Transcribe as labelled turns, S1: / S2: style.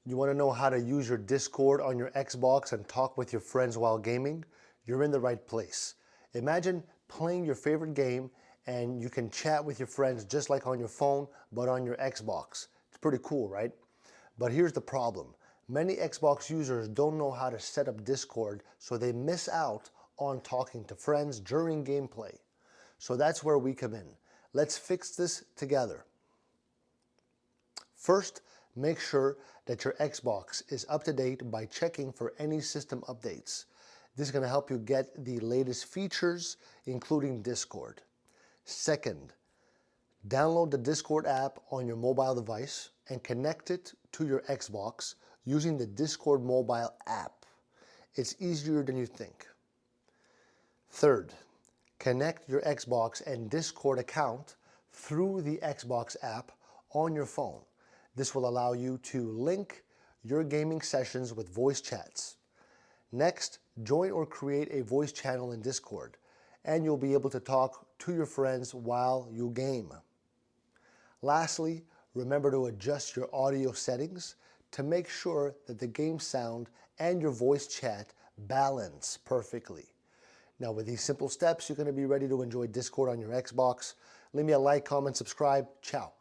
S1: You want to know how to use your Discord on your Xbox and talk with your friends while gaming? You're in the right place. Imagine playing your favorite game and you can chat with your friends just like on your phone, but on your Xbox. It's pretty cool, right? But here's the problem. Many Xbox users don't know how to set up Discord, so they miss out on talking to friends during gameplay. So that's where we come in. Let's fix this together. First, make sure that your Xbox is up to date by checking for any system updates. This is going to help you get the latest features, including Discord. Second, download the Discord app on your mobile device and connect it to your Xbox using the Discord mobile app. It's easier than you think. Third, connect your Xbox and Discord account through the Xbox app on your phone. This will allow you to link your gaming sessions with voice chats. Next, join or create a voice channel in Discord, and you'll be able to talk to your friends while you game. Lastly, remember to adjust your audio settings to make sure that the game sound and your voice chat balance perfectly. Now, with these simple steps, you're going to be ready to enjoy Discord on your Xbox. Leave me a like, comment, subscribe. Ciao.